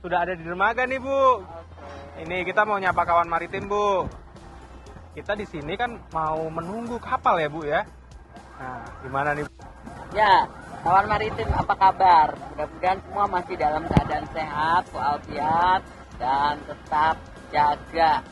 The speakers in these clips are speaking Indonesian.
sudah ada di dermaga nih Bu. Ini kita mau nyapa kawan maritim Bu. Kita di sini kan mau menunggu kapal ya Bu ya. Nah, gimana nih Bu? Ya, kawan maritim apa kabar? Mudah-mudahan semua masih dalam keadaan sehat, walafiat, dan tetap jaga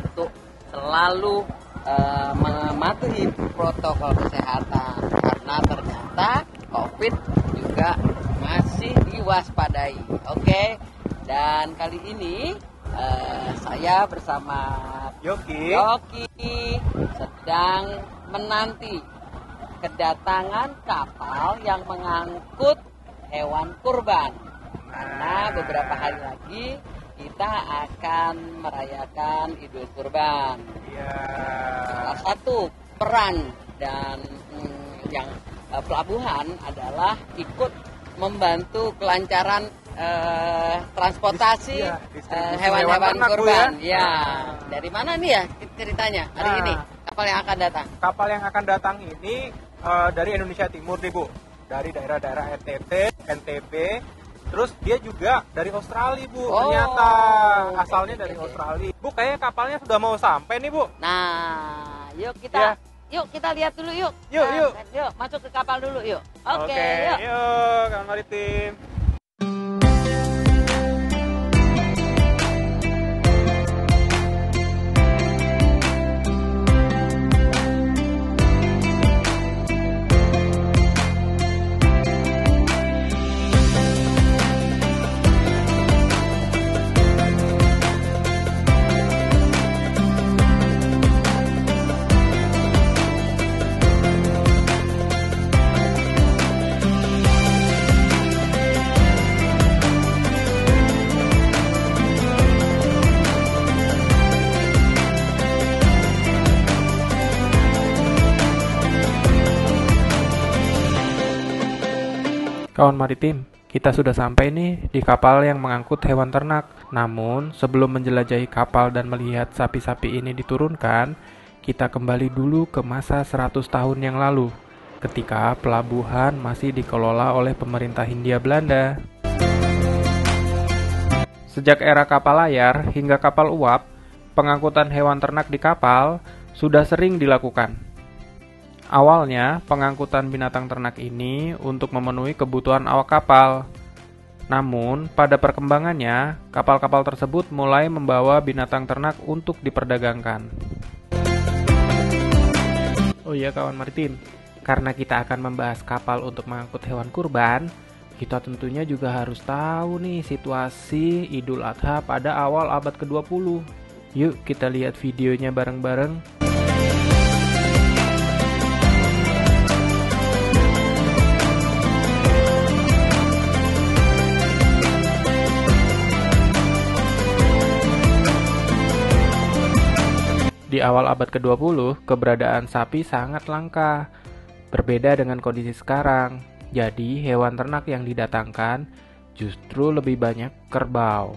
untuk selalu mematuhi protokol kesehatan karena ternyata COVID juga masih diwaspadai. Oke. Dan kali ini saya bersama Yoki sedang menanti kedatangan kapal yang mengangkut hewan kurban. Karena beberapa hari lagi kita akan merayakan Idul Kurban. Salah satu peran dan yang pelabuhan adalah ikut membantu kelancaran transportasi hewan-hewan kurban. Ya. Dari mana nih ya ceritanya hari ini? Kapal yang akan datang? Kapal yang akan datang ini dari Indonesia Timur nih Bu. Dari daerah-daerah NTT, NTB. Terus dia juga dari Australia Bu, ternyata asalnya dari Australia. Bu, kayaknya kapalnya sudah mau sampai nih Bu. Nah, yuk kita lihat dulu yuk. Yuk. Yuk, masuk ke kapal dulu yuk. Oke, yuk kawan maritim. Kawan maritim, kita sudah sampai nih di kapal yang mengangkut hewan ternak. Namun, sebelum menjelajahi kapal dan melihat sapi-sapi ini diturunkan, kita kembali dulu ke masa 100 tahun yang lalu, ketika pelabuhan masih dikelola oleh pemerintah Hindia Belanda. Sejak era kapal layar hingga kapal uap, pengangkutan hewan ternak di kapal sudah sering dilakukan. Awalnya, pengangkutan binatang ternak ini untuk memenuhi kebutuhan awak kapal. Namun, pada perkembangannya, kapal-kapal tersebut mulai membawa binatang ternak untuk diperdagangkan. Oh iya kawan maritim, karena kita akan membahas kapal untuk mengangkut hewan kurban, kita tentunya juga harus tahu nih situasi Idul Adha pada awal abad ke-20. Yuk kita lihat videonya bareng-bareng. Di awal abad ke-20, keberadaan sapi sangat langka. Berbeda dengan kondisi sekarang. Jadi, hewan ternak yang didatangkan justru lebih banyak kerbau.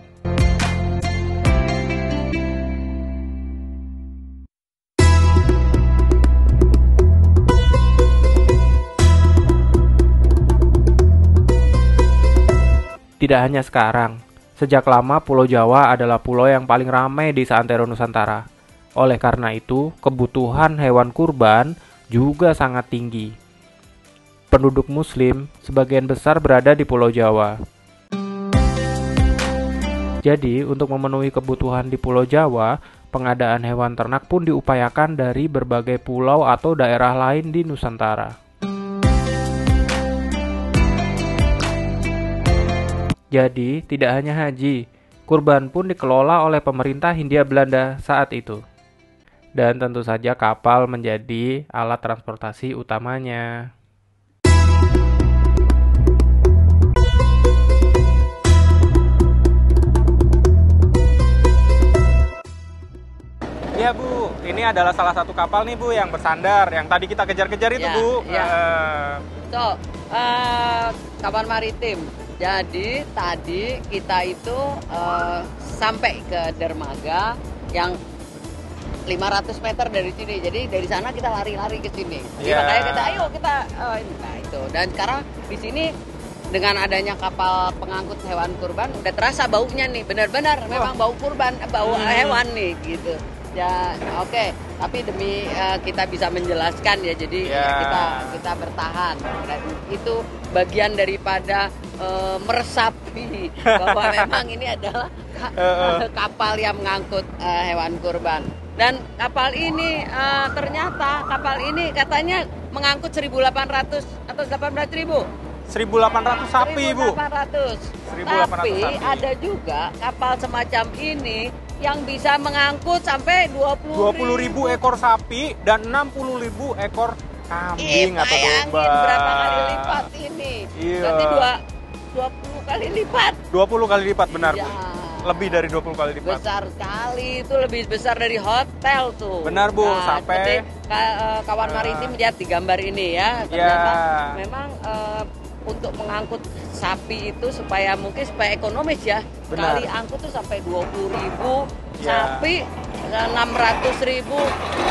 Tidak hanya sekarang, sejak lama Pulau Jawa adalah pulau yang paling ramai di seantero Nusantara. Oleh karena itu, kebutuhan hewan kurban juga sangat tinggi. Penduduk Muslim sebagian besar berada di Pulau Jawa. Jadi, untuk memenuhi kebutuhan di Pulau Jawa, pengadaan hewan ternak pun diupayakan dari berbagai pulau atau daerah lain di Nusantara. Jadi, tidak hanya haji, kurban pun dikelola oleh pemerintah Hindia Belanda saat itu. Dan tentu saja kapal menjadi alat transportasi utamanya. Iya Bu, ini adalah salah satu kapal nih Bu yang bersandar, yang tadi kita kejar-kejar itu Bu. Kawan maritim. Jadi tadi kita itu sampai ke dermaga yang 500 meter dari sini. Jadi dari sana kita lari-lari ke sini. Jadi makanya kita ayo kita nah itu. Dan sekarang di sini dengan adanya kapal pengangkut hewan kurban udah terasa baunya nih, benar-benar memang bau kurban, bau hewan nih gitu. Ya oke, tapi demi kita bisa menjelaskan ya, jadi kita bertahan. Dan itu bagian daripada meresapi bahwa memang ini adalah kapal yang mengangkut hewan kurban. Dan kapal ini ternyata kapal ini katanya mengangkut 1.800 atau 18.000. 1.800 sapi, Bu. 1.800. 1.800 Tapi sapi. ada juga kapal semacam ini yang bisa mengangkut sampai 20.000 ekor sapi dan 60.000 ekor kambing atau bayangin domba. berapa kali lipat ini. Iya. Berarti 20 kali lipat. 20 kali lipat, benar. Ya. Lebih dari 20 kali lipat. Besar sekali, itu lebih besar dari hotel tuh. Benar, Bu, seperti sampai kawan maritim lihat di gambar ini ya. Ternyata memang untuk mengangkut sapi itu supaya ekonomis ya. Benar. Sekali angkut tuh sampai 20.000 Ya. sapi, 600.000,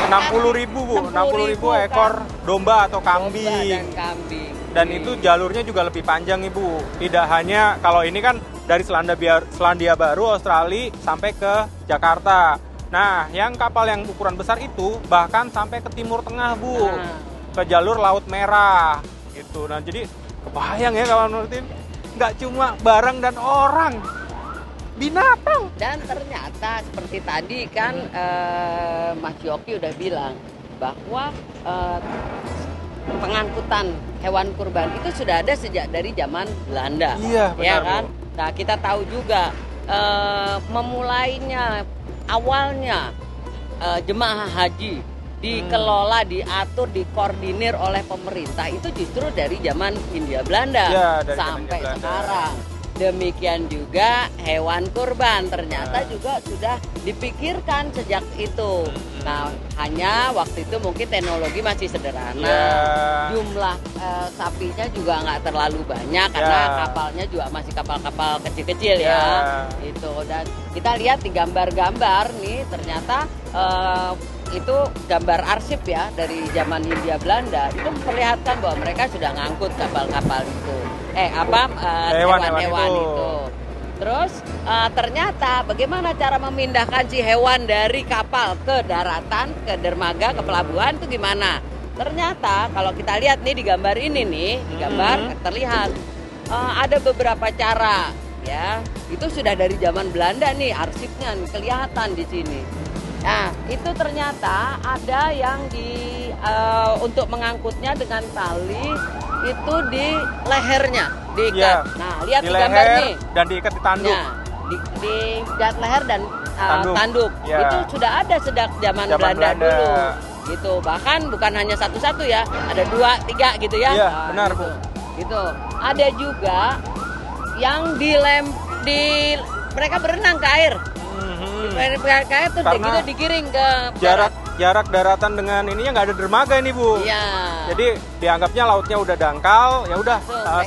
60.000, Bu. 60.000 ekor domba atau kambing. dan kambing. Dan itu jalurnya juga lebih panjang, Ibu. Tidak hanya kalau ini kan dari Selandia Baru, Australia sampai ke Jakarta. Nah, yang kapal yang ukuran besar itu bahkan sampai ke Timur Tengah, Bu. Ke jalur Laut Merah gitu. Nah, jadi kebayang ya kawan maritim, nggak cuma barang dan orang, binatang. Dan ternyata seperti tadi kan Mas Yoki udah bilang bahwa pengangkutan hewan kurban itu sudah ada sejak dari zaman Belanda. Iya, benar, ya kan? Bu. Nah, kita tahu juga memulainya awalnya jemaah haji dikelola, diatur, dikoordinir oleh pemerintah itu justru dari zaman Hindia Belanda Ya, dari zaman sampai Hindia Belanda. sekarang. Demikian juga hewan kurban ternyata juga sudah dipikirkan sejak itu. Nah, hanya waktu itu mungkin teknologi masih sederhana. Ya. Jumlah sapinya juga nggak terlalu banyak karena kapalnya juga masih kapal-kapal kecil-kecil ya. Itu. Dan kita lihat di gambar-gambar nih ternyata itu gambar arsip ya dari zaman Hindia Belanda itu memperlihatkan bahwa mereka sudah ngangkut kapal-kapal itu. Hewan-hewan itu. Terus ternyata bagaimana cara memindahkan si hewan dari kapal ke daratan, ke dermaga, ke pelabuhan itu gimana? Ternyata kalau kita lihat nih di gambar ini nih, di gambar terlihat ada beberapa cara ya. Itu sudah dari zaman Belanda nih arsipnya nih, kelihatan di sini. Nah, itu ternyata ada yang untuk mengangkutnya dengan tali itu di lehernya, diikat. Ya, Nah, lihat di leher gambar nih. dan diikat di tanduk. Nah, diikat leher dan tanduk. Ya. Itu sudah ada sejak zaman Belanda dulu. Gitu. Bahkan bukan hanya satu-satu ya, ada 2, 3 gitu ya. Iya, Nah, benar, gitu. Bu. Gitu. Ada juga yang mereka berenang ke air. Kayak tuh Karena gitu digiring ke jarak daratan dengan ininya nggak ada dermaga ini, Bu. Iya. Jadi dianggapnya lautnya udah dangkal, ya udah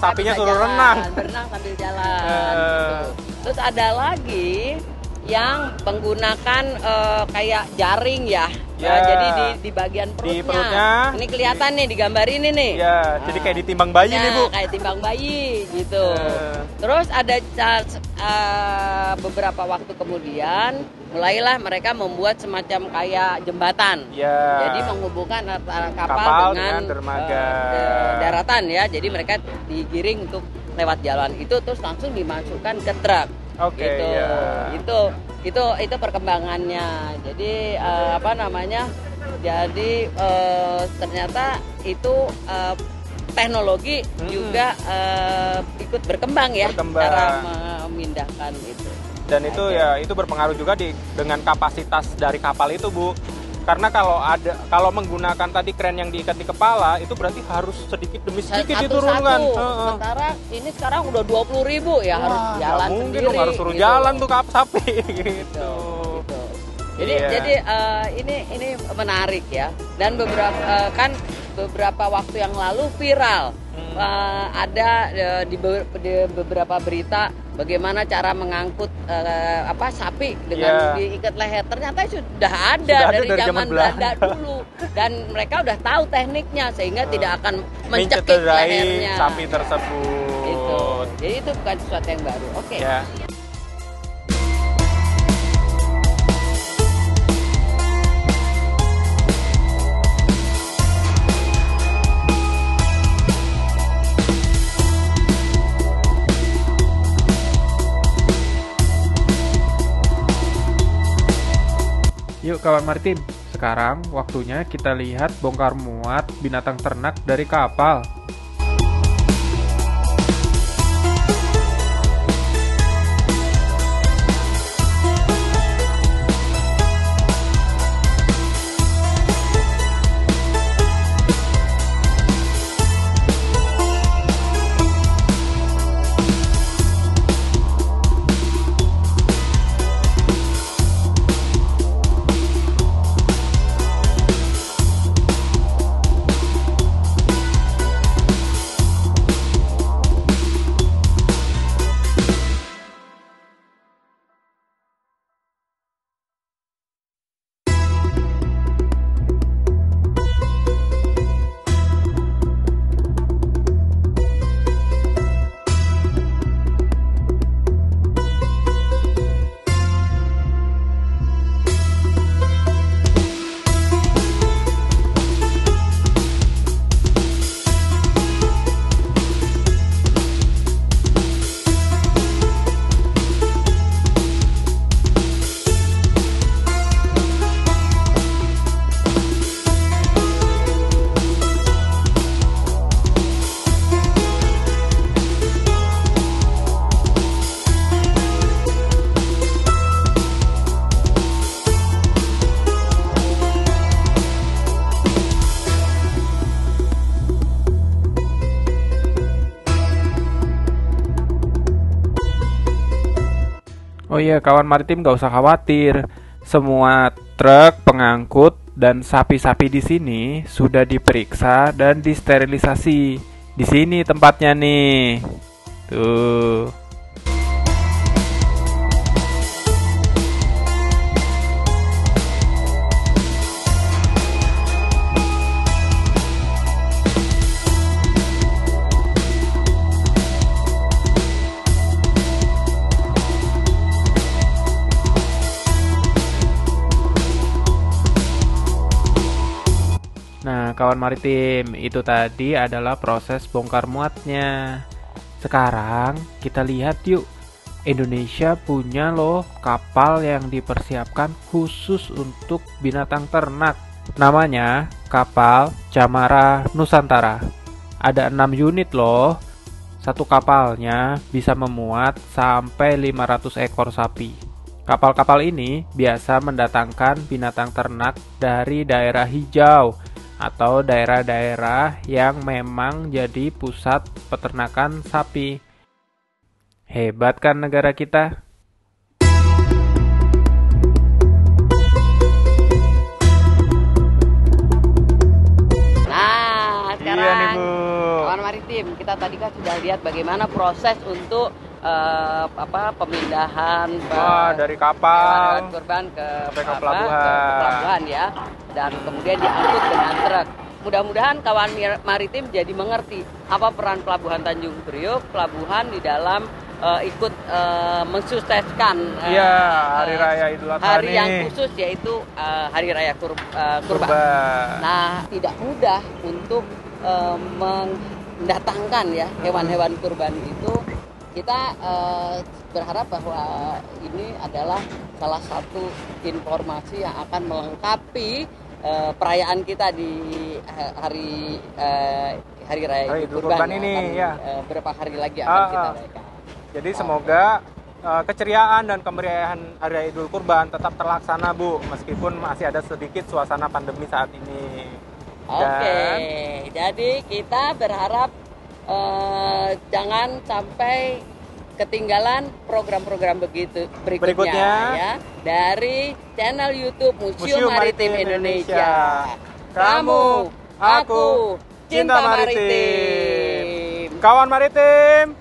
sapinya bisa suruh jalan, renang. berenang sambil jalan. Gitu. Terus ada lagi yang menggunakan kayak jaring ya. Jadi di bagian perutnya. Di perutnya. Ini kelihatan nih di gambar ini nih. Ya, jadi kayak ditimbang bayi nih, Bu. Kayak timbang bayi gitu. Terus ada beberapa waktu kemudian mulailah mereka membuat semacam kayak jembatan. Ya. Jadi menghubungkan antara kapal Kapal dengan dermaga. daratan ya. Jadi mereka digiring untuk lewat jalan itu terus langsung dimasukkan ke truk. Oke, gitu. ya. Itu perkembangannya. Jadi Jadi ternyata itu teknologi juga ikut berkembang ya cara memindahkan itu. Dan itu ya itu berpengaruh juga dengan kapasitas dari kapal itu, Bu. Karena kalau menggunakan tadi kren yang diikat di kepala itu berarti harus sedikit demi sedikit diturunkan. Sementara ini sekarang udah 20.000 ya. Harus jalan mungkin sendiri. Harus suruh gitu. jalan tuh sapi gitu. Jadi ini menarik ya. Dan beberapa waktu yang lalu viral ada di beberapa berita bagaimana cara mengangkut sapi dengan diikat leher. Ternyata sudah ada dari zaman Belanda dulu dan mereka udah tahu tekniknya sehingga tidak akan mencekik lehernya sapi tersebut. Itu. Jadi itu bukan sesuatu yang baru. Oke. Ya. Yuk kawan maritim, sekarang waktunya kita lihat bongkar muat binatang ternak dari kapal. Oh iya, kawan maritim gak usah khawatir. Semua truk pengangkut dan sapi-sapi di sini sudah diperiksa dan disterilisasi. Di sini tempatnya nih. Tuh. Nah, kawan maritim, itu tadi adalah proses bongkar muatnya. Sekarang kita lihat yuk, Indonesia punya loh kapal yang dipersiapkan khusus untuk binatang ternak. Namanya kapal Camara Nusantara. Ada 6 unit loh. Satu kapalnya bisa memuat sampai 500 ekor sapi. Kapal-kapal ini biasa mendatangkan binatang ternak dari daerah hijau atau daerah-daerah yang memang jadi pusat peternakan sapi. Hebat kan negara kita? Nah, sekarang Iya nih, Bu. kawan maritim, kita tadi kan sudah lihat bagaimana proses untuk pemindahan Dari kapal hewan kurban ke pelabuhan. ke pelabuhan ya, dan kemudian diangkut dengan truk. Mudah-mudahan kawan maritim jadi mengerti apa peran Pelabuhan Tanjung Priok, pelabuhan di dalam ikut mensukseskan Hari Raya Idul Adha hari nih. yang khusus, yaitu Hari Raya Kurban. Nah, tidak mudah untuk mendatangkan ya hewan-hewan kurban itu. Kita berharap bahwa ini adalah salah satu informasi yang akan melengkapi perayaan kita di hari Raya Idul Kurban ini akan, beberapa hari lagi akan kita rayakan. Jadi semoga keceriaan dan kemeriahan Hari Raya Idul Kurban tetap terlaksana, Bu, meskipun masih ada sedikit suasana pandemi saat ini. Oke, jadi kita berharap jangan sampai ketinggalan program-program berikutnya ya, dari channel YouTube Museum Maritim Indonesia. Kamu, aku, cinta maritim. Kawan maritim,